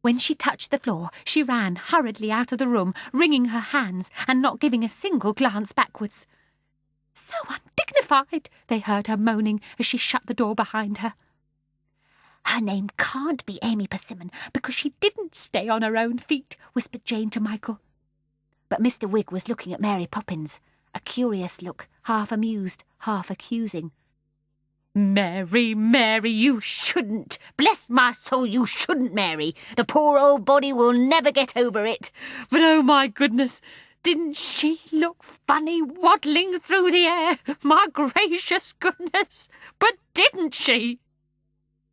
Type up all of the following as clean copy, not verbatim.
When she touched the floor, she ran hurriedly out of the room, wringing her hands and not giving a single glance backwards. "So undignified," they heard her moaning as she shut the door behind her. "Her name can't be Amy Persimmon, because she didn't stay on her own feet," whispered Jane to Michael. But Mr. Wigg was looking at Mary Poppins, a curious look, half amused, half accusing. "Mary, Mary, you shouldn't. Bless my soul, you shouldn't, Mary. The poor old body will never get over it. But oh my goodness, didn't she look funny waddling through the air? My gracious goodness, but didn't she?"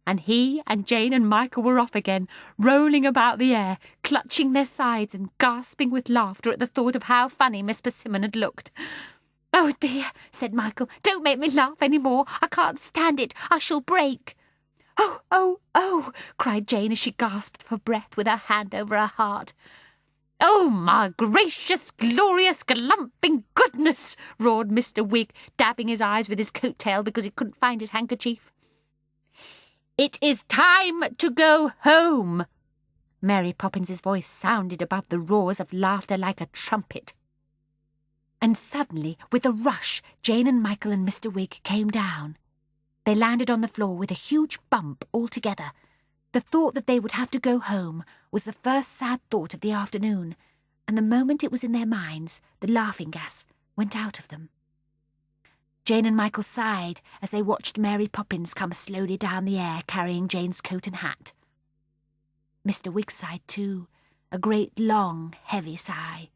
And he and Jane and Michael were off again, rolling about the air, clutching their sides and gasping with laughter at the thought of how funny Miss Persimmon had looked. "Oh dear," said Michael, "don't make me laugh any more. I can't stand it. I shall break." "Oh, oh, oh," cried Jane as she gasped for breath with her hand over her heart. "Oh, my gracious, glorious, glumping goodness," roared Mr. Wigg, dabbing his eyes with his coat tail because he couldn't find his handkerchief. "It is time to go home." Mary Poppins's voice sounded above the roars of laughter like a trumpet. And suddenly, with a rush, Jane and Michael and Mr. Wigg came down. They landed on the floor with a huge bump all together. The thought that they would have to go home was the first sad thought of the afternoon, and the moment it was in their minds, the laughing gas went out of them. Jane and Michael sighed as they watched Mary Poppins come slowly down the air carrying Jane's coat and hat. Mr. Wigg sighed too, a great long, heavy sigh.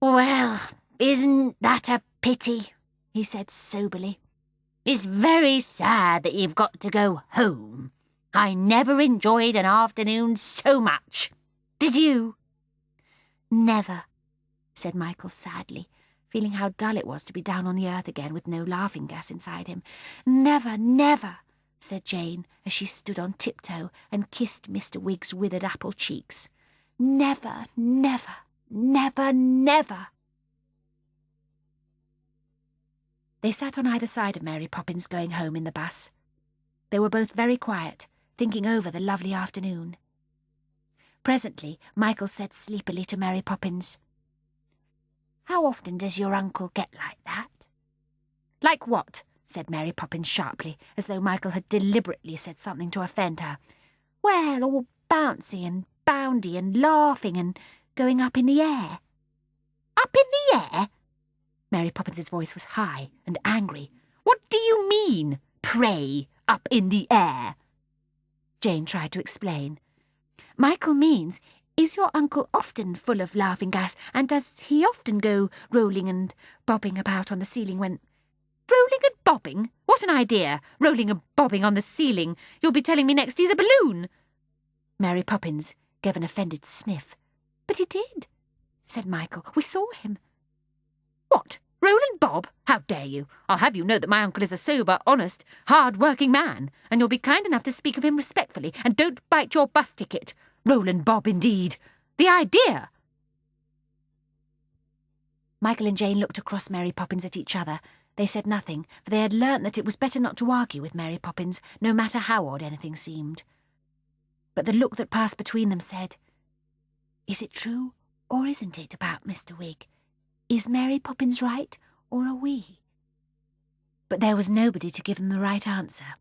"Well, isn't that a pity?" he said soberly. "It's very sad that you've got to go home. I never enjoyed an afternoon so much. Did you?" "Never," said Michael sadly, feeling how dull it was to be down on the earth again with no laughing gas inside him. "Never, never," said Jane as she stood on tiptoe and kissed Mr. Wigg's withered apple cheeks. "Never, never, never, never." They sat on either side of Mary Poppins going home in the bus. They were both very quiet, thinking over the lovely afternoon. Presently, Michael said sleepily to Mary Poppins, "How often does your uncle get like that?" "Like what?" said Mary Poppins sharply, as though Michael had deliberately said something to offend her. "Well, all bouncy and boundy and laughing and going up in the air." "Up in the air?" Mary Poppins's voice was high and angry. "What do you mean, pray, up in the air?" Jane tried to explain. "Michael means, is your uncle often full of laughing gas, and does he often go rolling and bobbing about on the ceiling when—" "Rolling and bobbing? What an idea! Rolling and bobbing on the ceiling! You'll be telling me next he's a balloon!" Mary Poppins gave an offended sniff. "But he did," said Michael. "We saw him." "What? Roll and bob? How dare you? I'll have you know that my uncle is a sober, honest, hard-working man, and you'll be kind enough to speak of him respectfully, and don't bite your bus ticket. Roll and bob, indeed! The idea!" Michael and Jane looked across Mary Poppins at each other. They said nothing, for they had learnt that it was better not to argue with Mary Poppins, no matter how odd anything seemed. But the look that passed between them said, "Is it true, or isn't it, about Mr. Wigg? Is Mary Poppins right, or are we?" But there was nobody to give them the right answer.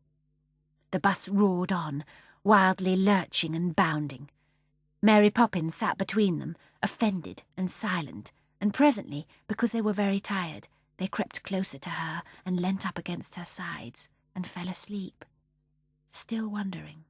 The bus roared on, wildly lurching and bounding. Mary Poppins sat between them, offended and silent, and presently, because they were very tired, they crept closer to her and leant up against her sides and fell asleep, still wondering.